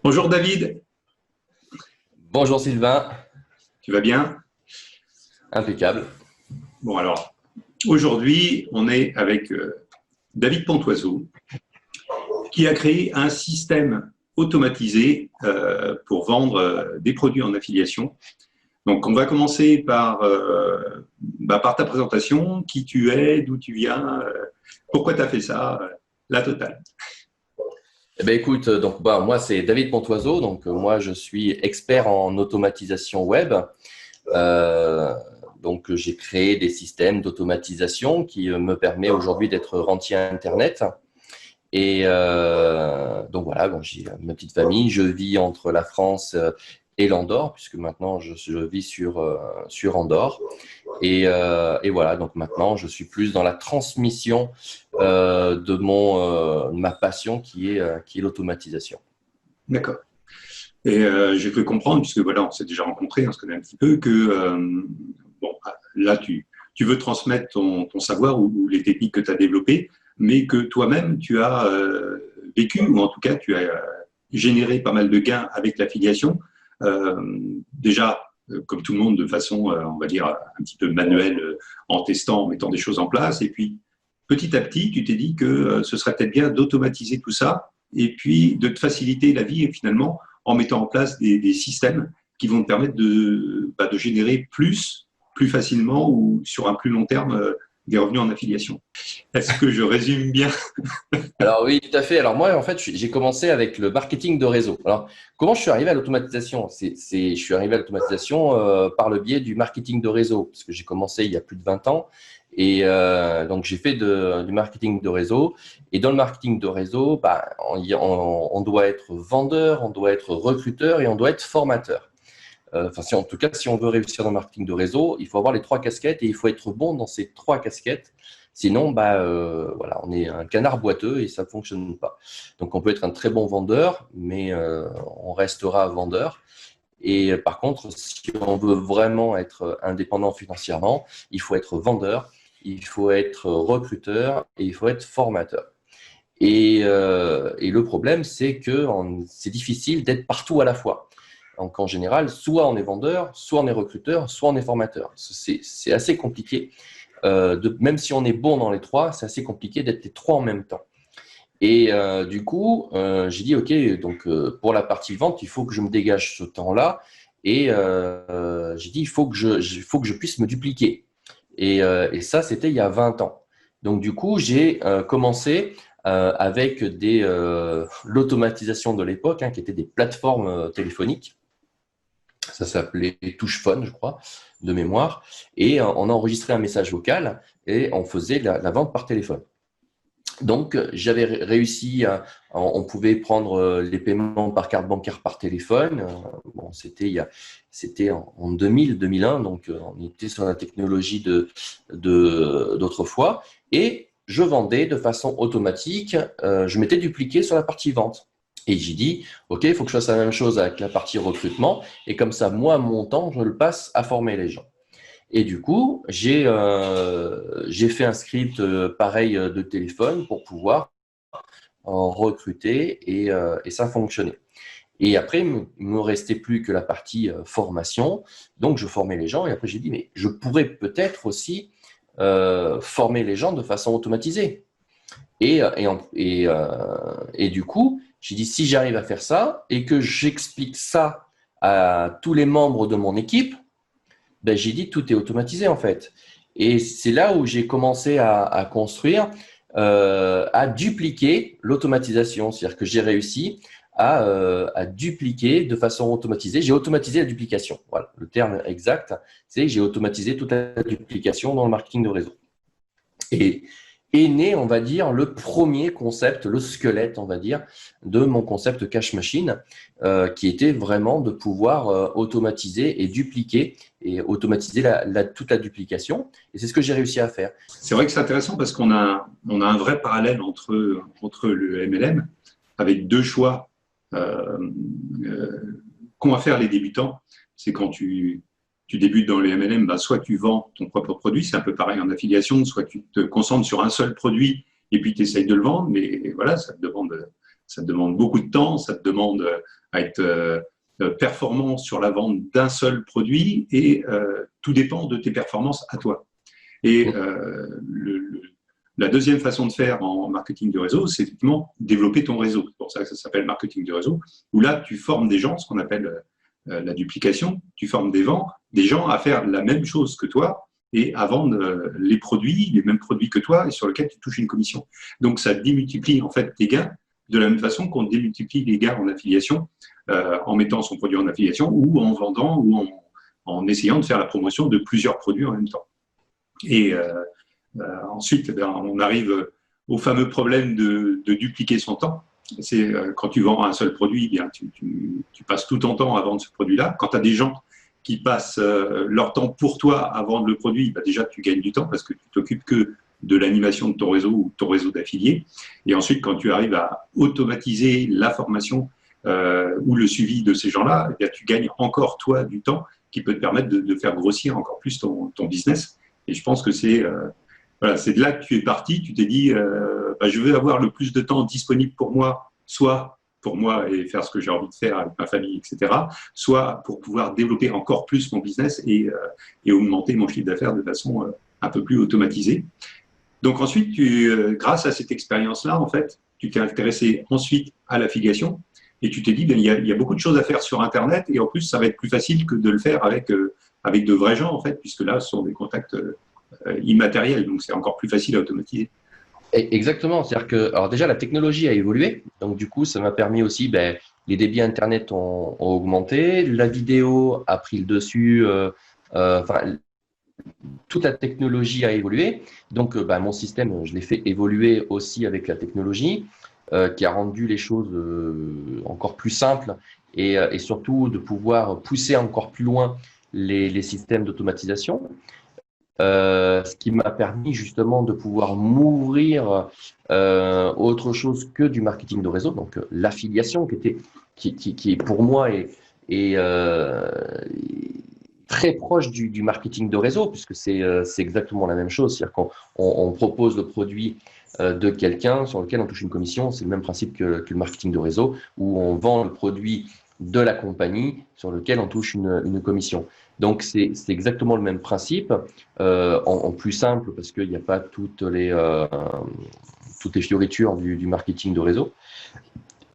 Bonjour David, Bonjour Sylvain, tu vas bien? impeccable. Bon alors, aujourd'hui on est avec David Pontoiseau qui a créé un système automatisé pour vendre des produits en affiliation. Donc on va commencer par ta présentation, qui tu es, d'où tu viens, pourquoi tu as fait ça, la totale. Eh ben écoute, moi c'est David Pontoiseau, moi je suis expert en automatisation web. J'ai créé des systèmes d'automatisation qui me permet aujourd'hui d'être rentier Internet. J'ai ma petite famille, je vis entre la France et l'Andorre, puisque maintenant je vis sur Andorre. Donc maintenant, je suis plus dans la transmission de ma passion qui est l'automatisation. D'accord. Et j'ai cru comprendre, puisque voilà, on s'est déjà rencontrés, on se connaît un petit peu, que bon, là, tu veux transmettre ton savoir ou les techniques que tu as développées, mais que toi-même, tu as vécu, ou en tout cas, tu as généré pas mal de gains avec l'affiliation. Déjà, comme tout le monde, de façon, on va dire, un petit peu manuelle, en testant, en mettant des choses en place. Et puis, petit à petit, tu t'es dit que ce serait peut-être bien d'automatiser tout ça et puis de te faciliter la vie, finalement, en mettant en place des systèmes qui vont te permettre de générer plus facilement ou sur un plus long terme des revenus en affiliation. Est-ce que je résume bien? Alors oui, tout à fait. Alors moi, en fait, j'ai commencé avec le marketing de réseau. Alors, comment je suis arrivé à l'automatisation? Je suis arrivé à l'automatisation par le biais du marketing de réseau, parce que j'ai commencé il y a plus de 20 ans. Donc, j'ai fait du marketing de réseau. Et dans le marketing de réseau, on doit être vendeur, on doit être recruteur et on doit être formateur. En tout cas, si on veut réussir dans le marketing de réseau, il faut avoir les trois casquettes et il faut être bon dans ces trois casquettes. Sinon, on est un canard boiteux et ça ne fonctionne pas. Donc, on peut être un très bon vendeur, mais on restera vendeur. Et par contre, si on veut vraiment être indépendant financièrement, il faut être vendeur, il faut être recruteur et il faut être formateur. Et le problème, c'est que c'est difficile d'être partout à la fois. Donc, en général, soit on est vendeur, soit on est recruteur, soit on est formateur. C'est assez compliqué. Même si on est bon dans les trois, c'est assez compliqué d'être les trois en même temps. Du coup, j'ai dit, OK, pour la partie vente, il faut que je me dégage ce temps-là. J'ai dit, il faut que je puisse me dupliquer. Et ça, c'était il y a 20 ans. Donc, du coup, j'ai commencé avec l'automatisation de l'époque, qui étaient des plateformes téléphoniques. Ça s'appelait Touchephone, je crois, de mémoire. Et on enregistrait un message vocal et on faisait la vente par téléphone. Donc, j'avais réussi on pouvait prendre les paiements par carte bancaire par téléphone. C'était en 2000, 2001, donc on était sur la technologie d'autrefois. Et je vendais de façon automatique. Je m'étais dupliqué sur la partie vente. Et j'ai dit, OK, il faut que je fasse la même chose avec la partie recrutement. Et comme ça, moi, mon temps, je le passe à former les gens. Et du coup, j'ai fait un script pareil de téléphone pour pouvoir en recruter et ça fonctionnait. Et après, il me restait plus que la partie formation. Donc, je formais les gens et après, j'ai dit, mais je pourrais peut-être aussi former les gens de façon automatisée. Et du coup, j'ai dit, si j'arrive à faire ça et que j'explique ça à tous les membres de mon équipe, j'ai dit tout est automatisé en fait. Et c'est là où j'ai commencé à construire, à dupliquer l'automatisation. C'est-à-dire que j'ai réussi à dupliquer de façon automatisée. J'ai automatisé la duplication. Voilà, le terme exact, c'est j'ai automatisé toute la duplication dans le marketing de réseau. Et est né, on va dire, le premier concept, le squelette, on va dire, de mon concept cash machine, qui était vraiment de pouvoir automatiser et dupliquer et automatiser toute la duplication. Et c'est ce que j'ai réussi à faire. C'est vrai que c'est intéressant parce on a un vrai parallèle entre le MLM avec deux choix qu'ont à faire les débutants. C'est quand tu débutes dans le MLM, soit tu vends ton propre produit, c'est un peu pareil en affiliation, soit tu te concentres sur un seul produit et puis tu essayes de le vendre, mais voilà, ça te demande Ça te demande beaucoup de temps, ça te demande à être performant sur la vente d'un seul produit et tout dépend de tes performances à toi. Et la deuxième façon de faire en marketing de réseau, c'est effectivement développer ton réseau. C'est pour ça que ça s'appelle marketing de réseau, où là, tu formes des gens, ce qu'on appelle la duplication. Tu formes des gens à faire la même chose que toi et à vendre les produits, les mêmes produits que toi et sur lesquels tu touches une commission. Donc, ça démultiplie en fait tes gains de la même façon qu'on démultiplie les gains en affiliation en mettant son produit en affiliation ou en vendant ou en essayant de faire la promotion de plusieurs produits en même temps. Et ensuite, on arrive au fameux problème de dupliquer son temps. C'est quand tu vends un seul produit, bien, tu passes tout ton temps à vendre ce produit-là. Quand tu as des gens qui passent leur temps pour toi à vendre le produit, déjà tu gagnes du temps parce que tu t'occupes que de l'animation de ton réseau ou de ton réseau d'affiliés. Et ensuite, quand tu arrives à automatiser la formation ou le suivi de ces gens-là, tu gagnes encore toi du temps qui peut te permettre de faire grossir encore plus ton business. Et je pense que c'est de là que tu es parti. Tu t'es dit, je veux avoir le plus de temps disponible pour moi, soit pour moi et faire ce que j'ai envie de faire avec ma famille, etc., soit pour pouvoir développer encore plus mon business et augmenter mon chiffre d'affaires de façon un peu plus automatisée. Donc ensuite, grâce à cette expérience-là, en fait, tu t'es intéressé ensuite à l'affiliation et tu t'es dit, il y a beaucoup de choses à faire sur Internet et en plus, ça va être plus facile que de le faire avec de vrais gens, en fait, puisque là, ce sont des contacts immatériels, donc c'est encore plus facile à automatiser. Exactement. C'est-à-dire que, alors déjà, la technologie a évolué. Donc, du coup, ça m'a permis aussi, les débits Internet ont augmenté. La vidéo a pris le dessus. Toute la technologie a évolué. Donc, mon système, je l'ai fait évoluer aussi avec la technologie, qui a rendu les choses encore plus simples et surtout de pouvoir pousser encore plus loin les systèmes d'automatisation. Ce qui m'a permis justement de pouvoir m'ouvrir autre chose que du marketing de réseau, donc l'affiliation qui pour moi est très proche du marketing de réseau, puisque c'est exactement la même chose. C'est-à-dire qu'on propose le produit de quelqu'un sur lequel on touche une commission. C'est le même principe que le marketing de réseau, où on vend le produit de la compagnie sur lequel on touche une commission. Donc, c'est exactement le même principe, en plus simple, parce qu'il n'y a pas toutes les fioritures du marketing de réseau.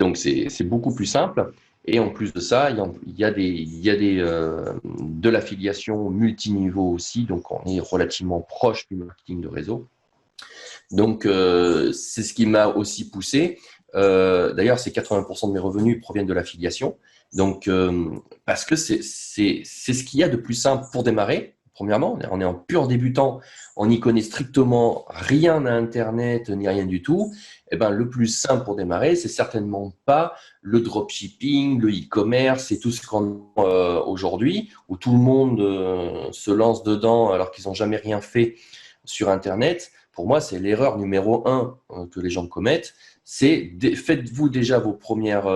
Donc, c'est beaucoup plus simple. Et en plus de ça, il y a de l'affiliation multiniveau aussi. Donc, on est relativement proche du marketing de réseau. Donc, c'est ce qui m'a aussi poussé. D'ailleurs, 80% de mes revenus proviennent de l'affiliation. Donc, parce que c'est ce qu'il y a de plus simple pour démarrer. Premièrement, on est en pur débutant, on n'y connaît strictement rien à Internet, ni rien du tout. Le plus simple pour démarrer, c'est certainement pas le dropshipping, le e-commerce et tout ce qu'on a aujourd'hui, où tout le monde se lance dedans alors qu'ils n'ont jamais rien fait sur Internet. Pour moi, c'est l'erreur numéro 1 que les gens commettent. C'est faites-vous déjà vos premières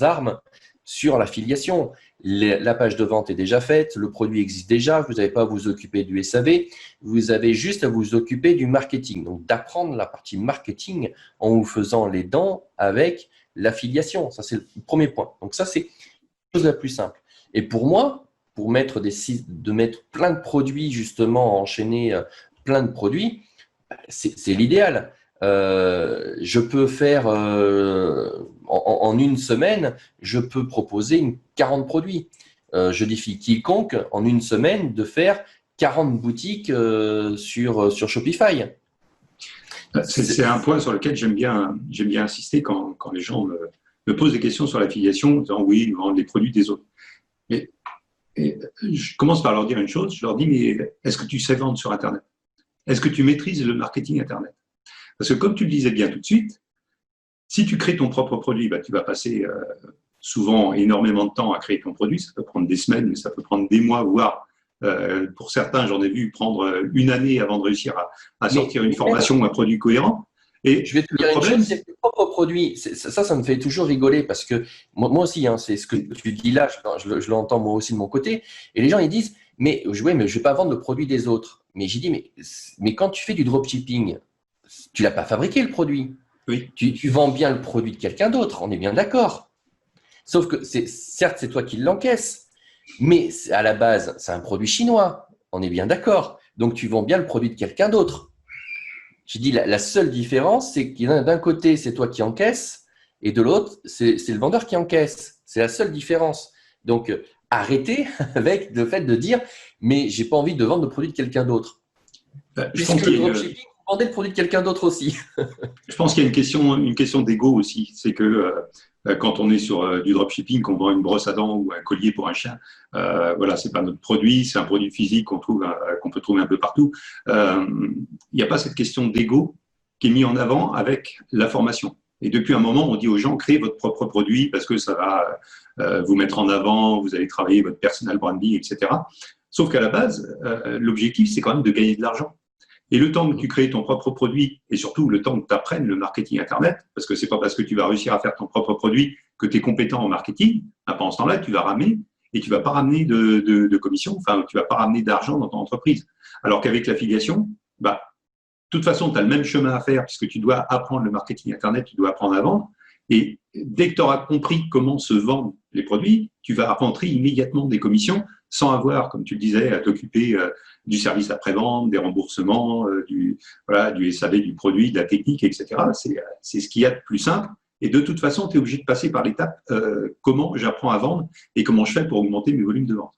armes sur l'affiliation. La page de vente est déjà faite, le produit existe déjà, vous n'avez pas à vous occuper du SAV, vous avez juste à vous occuper du marketing. Donc, d'apprendre la partie marketing en vous faisant les dents avec l'affiliation. Ça, c'est le premier point. Donc, ça, c'est la chose la plus simple. Et pour moi, pour mettre plein de produits, justement, enchaîner plein de produits, c'est l'idéal. Je peux faire en une semaine, je peux proposer 40 produits. Je défie quiconque en une semaine de faire 40 boutiques sur Shopify. C'est un point sur lequel j'aime bien insister quand les gens me posent des questions sur l'affiliation, en disant oui, ils vendent les produits des autres. Et je commence par leur dire une chose, je leur dis, mais est-ce que tu sais vendre sur Internet? Est-ce que tu maîtrises le marketing Internet? Parce que comme tu le disais bien tout de suite, si tu crées ton propre produit, tu vas passer souvent énormément de temps à créer ton produit. Ça peut prendre des semaines, mais ça peut prendre des mois, voire pour certains, j'en ai vu prendre une année avant de réussir à sortir une formation ou un produit cohérent. Et je vais te dire une chose, c'est que tes propres produits, ça me fait toujours rigoler parce que moi aussi, c'est ce que tu dis là, je l'entends moi aussi de mon côté. Et les gens, ils disent, mais je ne vais pas vendre le produit des autres. Mais j'ai dit, mais quand tu fais du dropshipping, tu l'as pas fabriqué le produit. Oui. Tu vends bien le produit de quelqu'un d'autre, on est bien d'accord. Sauf que certes, c'est toi qui l'encaisses, mais à la base, c'est un produit chinois, on est bien d'accord. Donc, tu vends bien le produit de quelqu'un d'autre. J'ai dit, la seule différence, c'est que d'un côté, c'est toi qui encaisses, et de l'autre, c'est le vendeur qui encaisse. C'est la seule différence. Donc, arrêtez avec le fait de dire, mais j'ai pas envie de vendre le produit de quelqu'un d'autre. Je pense Puisque le qu'il y a dropshipping, vous vendez le produit de quelqu'un d'autre aussi. Je pense qu'il y a une question d'ego aussi. C'est que quand on est sur du dropshipping, qu'on vend une brosse à dents ou un collier pour un chien, voilà, c'est pas notre produit, c'est un produit physique qu'on peut trouver un peu partout. Il n'y a pas cette question d'ego qui est mise en avant avec la formation. Et depuis un moment, on dit aux gens, créez votre propre produit parce que ça va vous mettre en avant, vous allez travailler votre personal branding, etc. Sauf qu'à la base, l'objectif, c'est quand même de gagner de l'argent. Et le temps que tu crées ton propre produit, et surtout le temps que tu apprennes le marketing Internet, parce que c'est pas parce que tu vas réussir à faire ton propre produit que tu es compétent en marketing, pendant ce temps-là, tu vas ramener, et tu vas pas ramener de commission, enfin, tu vas pas ramener d'argent dans ton entreprise. Alors qu'avec l'affiliation, de toute façon, tu as le même chemin à faire, puisque tu dois apprendre le marketing Internet, tu dois apprendre à vendre, et dès que tu auras compris comment se vendent les produits, tu vas rentrer immédiatement des commissions sans avoir, comme tu le disais, à t'occuper du service après-vente, des remboursements, du SAV du produit, de la technique, etc. C'est ce qu'il y a de plus simple. Et de toute façon, tu es obligé de passer par l'étape comment j'apprends à vendre et comment je fais pour augmenter mes volumes de vente.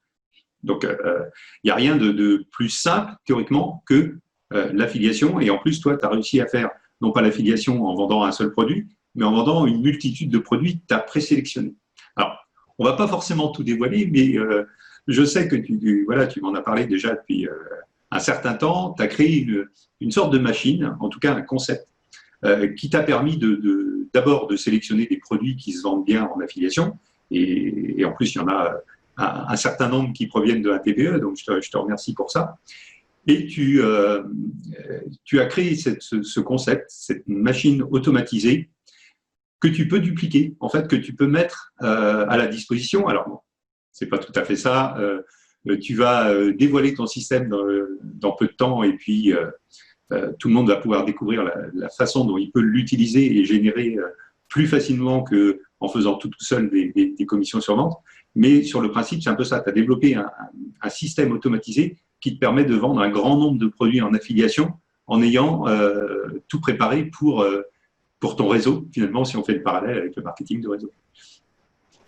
Donc, il n'y a rien de plus simple, théoriquement, que l'affiliation. Et en plus, toi, tu as réussi à faire, non pas l'affiliation en vendant un seul produit, mais en vendant une multitude de produits que tu as présélectionnés. Alors, on ne va pas forcément tout dévoiler, mais je sais que tu m'en as parlé déjà depuis un certain temps. Tu as créé une sorte de machine, en tout cas un concept, qui t'a permis d'abord de sélectionner des produits qui se vendent bien en affiliation. Et en plus, il y en a un certain nombre qui proviennent de la TPE, donc je te remercie pour ça. Et tu as créé ce concept, cette machine automatisée que tu peux dupliquer, en fait, que tu peux mettre à la disposition. Alors, bon, c'est pas tout à fait ça. Tu vas dévoiler ton système dans peu de temps et puis tout le monde va pouvoir découvrir la façon dont il peut l'utiliser et générer plus facilement qu'en faisant tout seul des commissions sur vente. Mais sur le principe, c'est un peu ça. Tu as développé un système automatisé qui te permet de vendre un grand nombre de produits en affiliation en ayant tout préparé pour ton réseau, finalement, si on fait le parallèle avec le marketing de réseau.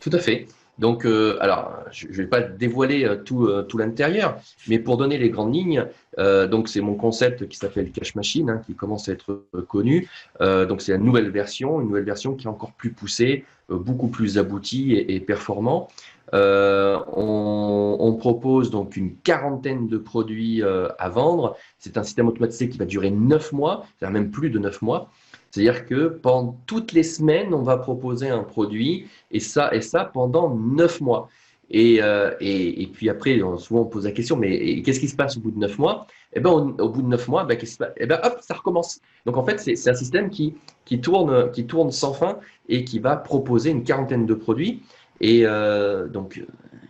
Tout à fait. Donc, alors, je ne vais pas dévoiler tout l'intérieur, mais pour donner les grandes lignes, donc c'est mon concept qui s'appelle Cash Machine, hein, qui commence à être connu. Donc, c'est une nouvelle version qui est encore plus poussée, beaucoup plus aboutie et performant. On propose donc une quarantaine de produits à vendre. C'est un système automatisé qui va durer 9 mois, c'est-à-dire même plus de 9 mois. C'est-à-dire que pendant toutes les semaines, on va proposer un produit et ça pendant 9 mois. Et puis après, souvent on pose la question, mais qu'est-ce qui se passe au bout de 9 mois? Eh ben, au bout de 9 mois, qu'est-ce qui se passe? Eh ben, hop, ça recommence. Donc en fait, c'est un système qui tourne sans fin et qui va proposer une quarantaine de produits. Et donc,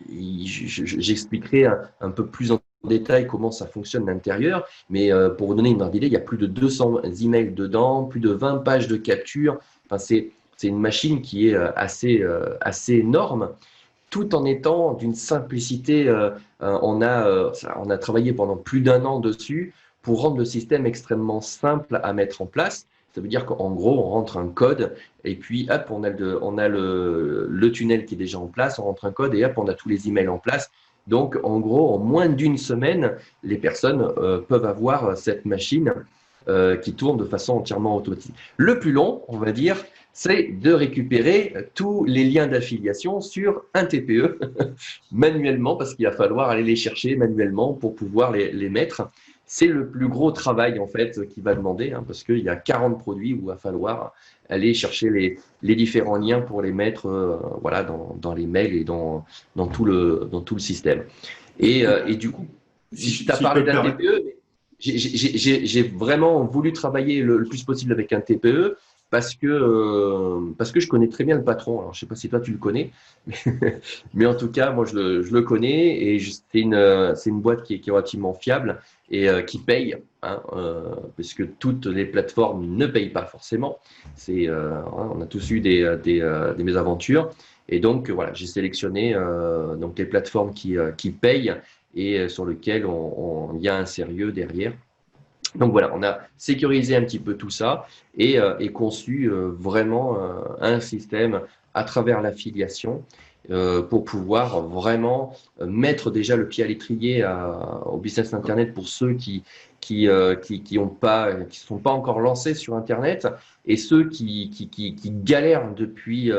j'expliquerai un peu plus en détail comment ça fonctionne à l'intérieur, mais pour vous donner une ordre d'idée, il y a plus de 200 emails dedans, plus de 20 pages de capture. Enfin, c'est une machine qui est assez énorme, tout en étant d'une simplicité. On a travaillé pendant plus d'1 an dessus pour rendre le système extrêmement simple à mettre en place. Ça veut dire qu'en gros, on rentre un code et puis hop, on a le tunnel qui est déjà en place, on rentre un code et hop, on a tous les emails en place. Donc, en gros, en moins d'1 semaine, les personnes peuvent avoir cette machine qui tourne de façon entièrement automatique. Le plus long, on va dire, c'est de récupérer tous les liens d'affiliation sur un TPE manuellement, parce qu'il va falloir aller les chercher manuellement pour pouvoir les mettre. C'est le plus gros travail en fait qui va demander, hein, parce qu'il y a 40 produits où il va falloir aller chercher les différents liens pour les mettre voilà, dans les mails et dans tout le système. Et du coup, si tu as parlé d'un TPE, j'ai vraiment voulu travailler le plus possible avec un TPE parce que je connais très bien le patron. Alors, je sais pas si toi tu le connais, mais en tout cas, moi je le connais et c'est une boîte qui est relativement fiable et qui paye, hein, puisque toutes les plateformes ne payent pas forcément. On a tous eu des mésaventures et donc voilà, j'ai sélectionné donc les plateformes qui payent et sur lesquelles il y a un sérieux derrière. Donc voilà, on a sécurisé un petit peu tout ça et conçu vraiment un système à travers l'affiliation pour pouvoir vraiment mettre déjà le pied à l'étrier au business Internet pour ceux qui ont pas, qui sont pas encore lancés sur Internet et ceux qui galèrent depuis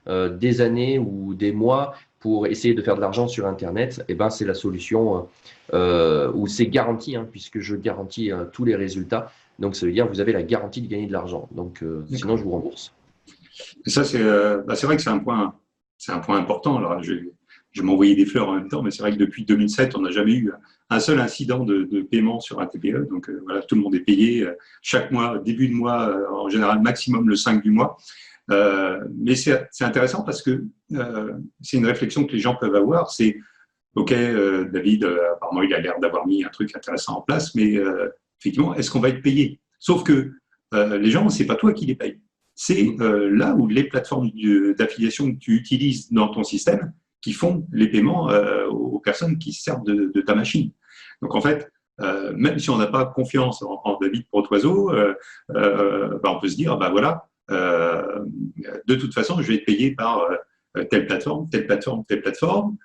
des années ou des mois pour essayer de faire de l'argent sur Internet. Et ben c'est la solution où c'est garanti, hein, puisque je garantis tous les résultats. Donc, ça veut dire que vous avez la garantie de gagner de l'argent. Donc, sinon, je vous rembourse. Et ça, c'est vrai que c'est un point important. Alors, je m'envoyais des fleurs en même temps, mais c'est vrai que depuis 2007, on n'a jamais eu un seul incident de paiement sur un TPE. Donc, voilà, tout le monde est payé chaque mois, début de mois, en général, maximum le 5 du mois. Mais c'est intéressant parce que c'est une réflexion que les gens peuvent avoir. C'est OK, David, apparemment, il a l'air d'avoir mis un truc intéressant en place, mais effectivement, est-ce qu'on va être payé? Sauf que les gens, c'est pas toi qui les payes. C'est là où les plateformes d'affiliation que tu utilises dans ton système qui font les paiements aux personnes qui se servent de ta machine. Donc, en fait, même si on n'a pas confiance en David Protoiseau, on peut se dire, bah voilà, de toute façon, je vais être payé par telle plateforme, telle plateforme, telle plateforme.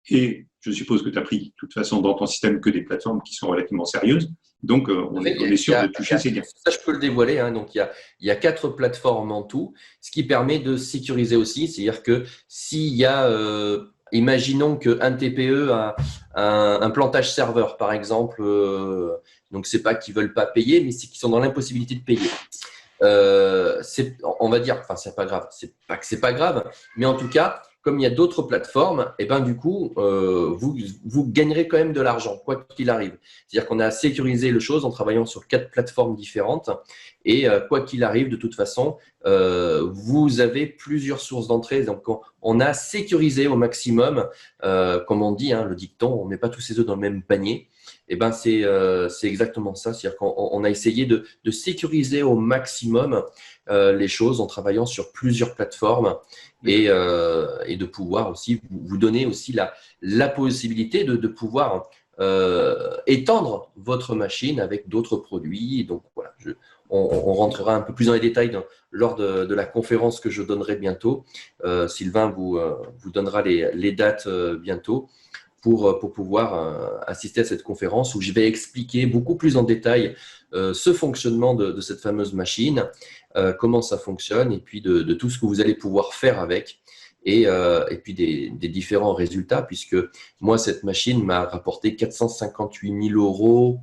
Et je suppose que tu as pris de toute façon dans ton système que des plateformes qui sont relativement sérieuses. Donc, on est sûr de toucher ces gains. Ça, je peux le dévoiler, hein. Donc, il y a 4 plateformes en tout, ce qui permet de sécuriser aussi. C'est-à-dire que s'il y a, imaginons qu'un TPE a un plantage serveur, par exemple, donc c'est pas qu'ils veulent pas payer, mais c'est qu'ils sont dans l'impossibilité de payer. On va dire, enfin, c'est pas grave, c'est pas que c'est pas grave, mais en tout cas, comme il y a d'autres plateformes, et ben du coup, vous gagnerez quand même de l'argent, quoi qu'il arrive. C'est-à-dire qu'on a sécurisé le chose en travaillant sur 4 plateformes différentes, et quoi qu'il arrive, de toute façon, vous avez plusieurs sources d'entrée. Donc, on a sécurisé au maximum, comme on dit, hein, le dicton, on met pas tous ses œufs dans le même panier. Eh ben c'est exactement ça, c'est-à-dire qu'on a essayé de sécuriser au maximum les choses en travaillant sur plusieurs plateformes et de pouvoir aussi vous donner aussi la possibilité de pouvoir étendre votre machine avec d'autres produits. Donc voilà, on rentrera un peu plus dans les détails lors de la conférence que je donnerai bientôt. Sylvain vous donnera les dates bientôt pour pouvoir assister à cette conférence où je vais expliquer beaucoup plus en détail ce fonctionnement de cette fameuse machine, comment ça fonctionne et puis de tout ce que vous allez pouvoir faire avec et puis des différents résultats puisque moi, cette machine m'a rapporté 458 000 euros,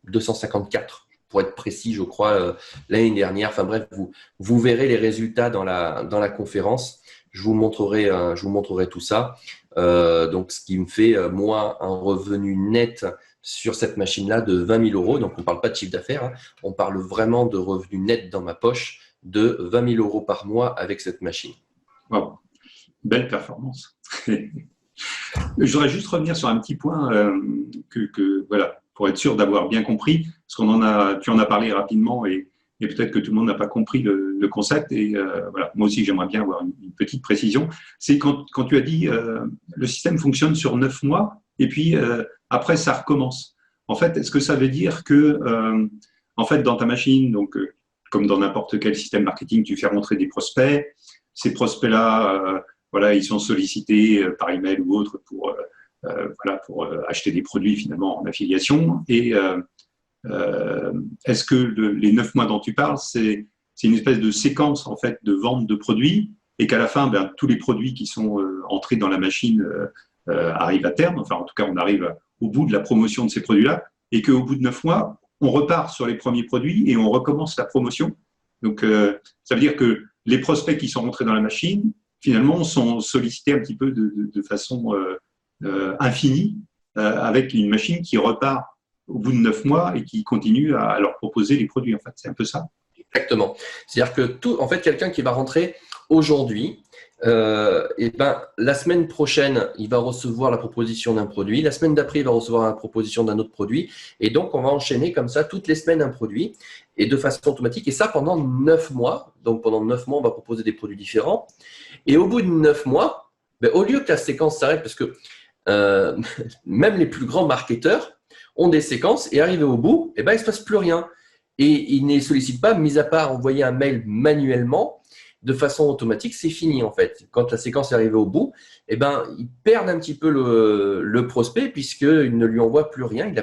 254 pour être précis, je crois, l'année dernière. Enfin bref, vous verrez les résultats dans la conférence. Je vous montrerai tout ça. Donc, ce qui me fait, moi, un revenu net sur cette machine-là de 20 000 euros. Donc, on ne parle pas de chiffre d'affaires, hein. On parle vraiment de revenu net dans ma poche de 20 000 euros par mois avec cette machine. Wow. Belle performance. Je voudrais juste revenir sur un petit point voilà, pour être sûr d'avoir bien compris, parce tu en as parlé rapidement et peut-être que tout le monde n'a pas compris le concept. Et voilà, moi aussi, j'aimerais bien avoir une petite précision. C'est quand tu as dit le système fonctionne sur 9 mois et puis après, ça recommence. En fait, est-ce que ça veut dire que, en fait, dans ta machine, donc comme dans n'importe quel système marketing, tu fais rentrer des prospects. Ces prospects-là, voilà, ils sont sollicités par email ou autre pour acheter des produits finalement en affiliation. Et est-ce que les 9 mois dont tu parles, c'est une espèce de séquence en fait de vente de produits et qu'à la fin, tous les produits qui sont entrés dans la machine arrivent à terme. Enfin, en tout cas, on arrive au bout de la promotion de ces produits-là et qu'au bout de 9 mois, on repart sur les premiers produits et on recommence la promotion. Donc, ça veut dire que les prospects qui sont rentrés dans la machine, finalement, sont sollicités un petit peu de façon infinie avec une machine qui repart au bout de 9 mois et qui continue à leur proposer les produits. En fait, c'est un peu ça. Exactement. C'est-à-dire que en fait, quelqu'un qui va rentrer aujourd'hui, et ben, la semaine prochaine, il va recevoir la proposition d'un produit. La semaine d'après, il va recevoir la proposition d'un autre produit. Et donc, on va enchaîner comme ça toutes les semaines un produit et de façon automatique. Et ça pendant 9 mois. Donc, pendant 9 mois, on va proposer des produits différents. Et au bout de 9 mois, ben, au lieu que la séquence s'arrête, parce que même les plus grands marketeurs ont des séquences et arrivé au bout, ben, il ne se passe plus rien. Et ils ne les sollicitent pas, mis à part envoyer un mail manuellement, de façon automatique, c'est fini en fait. Quand la séquence est arrivée au bout, eh ben, ils perdent un petit peu le prospect puisqu'ils ne lui envoient plus rien, il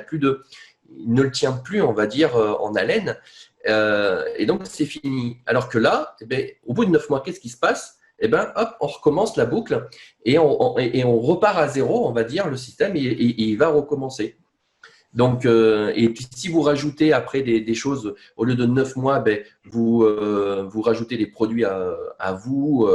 ne le tient plus, on va dire, en haleine. Et donc, c'est fini. Alors que là, eh ben, au bout de 9 mois, qu'est-ce qui se passe? Eh ben, hop, on recommence la boucle et on repart à zéro, on va dire, le système, et il va recommencer. Donc, et puis si vous rajoutez après des choses, au lieu de 9 mois, ben, vous rajoutez des produits à vous,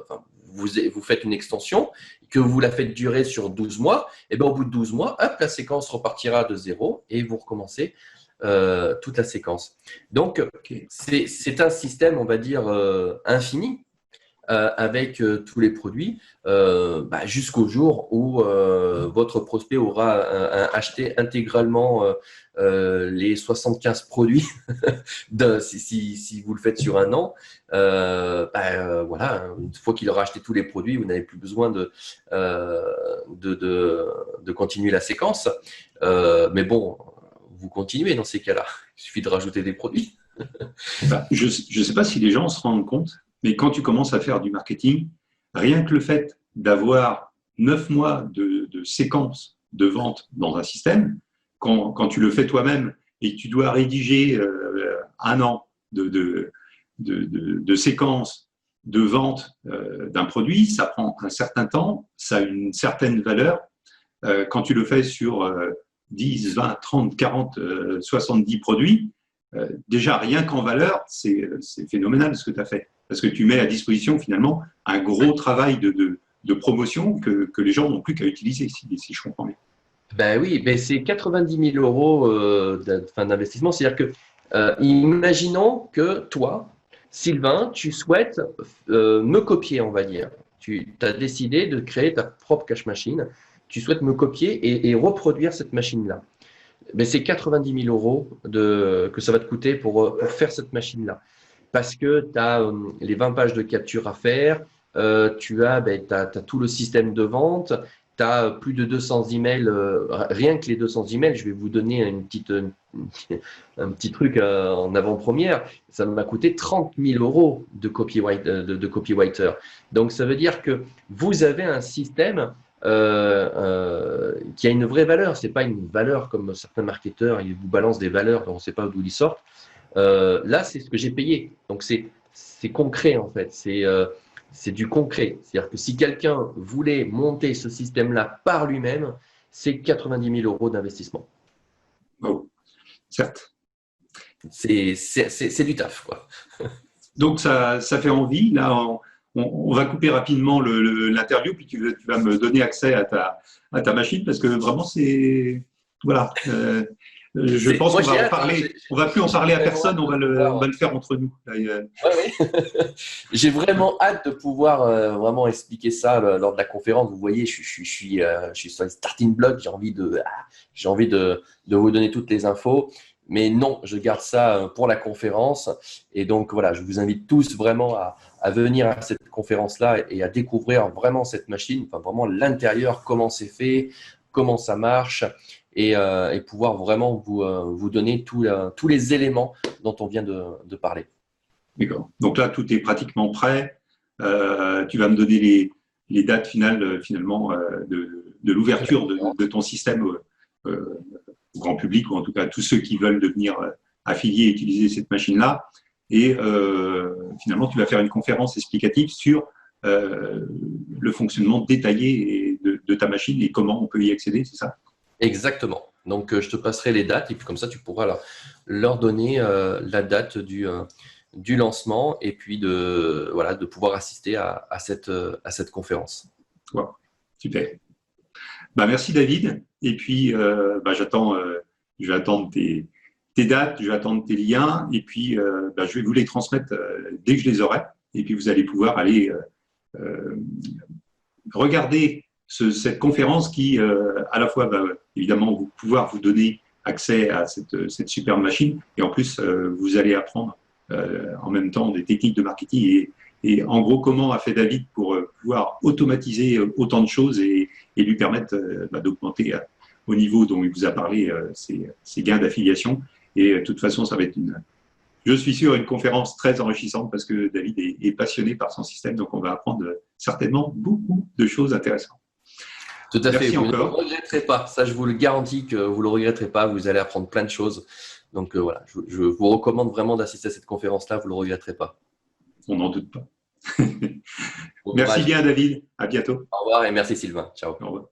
enfin, vous faites une extension, que vous la faites durer sur 12 mois, et ben, au bout de 12 mois, hop, la séquence repartira de zéro et vous recommencez toute la séquence. Donc, c'est un système, on va dire, infini. Avec tous les produits jusqu'au jour où votre prospect aura acheté intégralement les 75 produits si vous le faites sur un an. Voilà, une fois qu'il aura acheté tous les produits, vous n'avez plus besoin de continuer la séquence. Mais bon, vous continuez dans ces cas-là. Il suffit de rajouter des produits. Je ne sais pas si les gens se rendent compte, mais quand tu commences à faire du marketing, rien que le fait d'avoir 9 mois de séquence de vente dans un système, quand tu le fais toi-même et que tu dois rédiger un an de séquence de vente d'un produit, ça prend un certain temps, ça a une certaine valeur. Quand tu le fais sur 10, 20, 30, 40, 70 produits, déjà, rien qu'en valeur, c'est phénoménal ce que tu as fait. Parce que tu mets à disposition finalement un gros travail de promotion que les gens n'ont plus qu'à utiliser, si je comprends bien. Ben oui, ben c'est 90 000 euros d'investissement. C'est-à-dire que, imaginons que toi, Sylvain, tu souhaites me copier, on va dire. Tu as décidé de créer ta propre cash machine. Tu souhaites me copier et reproduire cette machine-là. Ben c'est 90 000 euros que ça va te coûter pour faire cette machine-là. Parce que tu as les 20 pages de capture à faire, t'as tout le système de vente, tu as plus de 200 emails, rien que les 200 emails, je vais vous donner un petit truc en avant-première, ça m'a coûté 30 000 euros de copywriter. Donc, ça veut dire que vous avez un système qui a une vraie valeur. Ce n'est pas une valeur comme certains marketeurs, ils vous balancent des valeurs dont on ne sait pas d'où ils sortent. Là, c'est ce que j'ai payé. Donc, c'est concret en fait. C'est du concret. C'est-à-dire que si quelqu'un voulait monter ce système-là par lui-même, c'est 90 000 euros d'investissement. Oh, certes. C'est du taf, quoi. Donc, ça fait envie. Là, on va couper rapidement l'interview, puis tu vas me donner accès à ta machine, parce que vraiment, c'est… Voilà. Je pense qu'on va en parler. On va plus en parler à personne, on va le faire entre nous. Oui. J'ai vraiment hâte de pouvoir vraiment expliquer ça lors de la conférence. Vous voyez, je suis sur les starting blocks. J'ai envie de vous donner toutes les infos. Mais non, je garde ça pour la conférence. Et donc, voilà, je vous invite tous vraiment à venir à cette conférence-là et à découvrir vraiment cette machine, enfin vraiment l'intérieur, comment c'est fait, comment ça marche. Et pouvoir vraiment vous donner tous les éléments dont on vient de parler. D'accord. Donc là, tout est pratiquement prêt. Tu vas me donner les dates finales, finalement, de l'ouverture de ton système au grand public, ou en tout cas à tous ceux qui veulent devenir affiliés et utiliser cette machine-là. Et finalement, tu vas faire une conférence explicative sur le fonctionnement détaillé de ta machine et comment on peut y accéder, c'est ça ? Exactement. Donc, je te passerai les dates et puis comme ça, tu pourras leur donner la date du lancement et puis de pouvoir assister à cette conférence. Wow. Super. Merci David. Et puis, je vais attendre tes dates, je vais attendre tes liens, et puis je vais vous les transmettre dès que je les aurai. Et puis vous allez pouvoir aller regarder cette conférence qui, à la fois, va évidemment pouvoir vous donner accès à cette superbe machine, et en plus, vous allez apprendre en même temps des techniques de marketing et en gros, comment a fait David pour pouvoir automatiser autant de choses et lui permettre d'augmenter au niveau dont il vous a parlé ses gains d'affiliation. Et de toute façon, ça va être je suis sûr, une conférence très enrichissante parce que David est passionné par son système, donc on va apprendre certainement beaucoup de choses intéressantes. Tout à fait, Merci vous ne le encore. regretterez pas. Ça, je vous le garantis que vous ne le regretterez pas. Vous allez apprendre plein de choses. Donc voilà, je vous recommande vraiment d'assister à cette conférence-là. Vous ne le regretterez pas. On n'en doute pas. Bon Merci courage. bien, David. À bientôt. Au revoir et merci Sylvain. Ciao. Au revoir.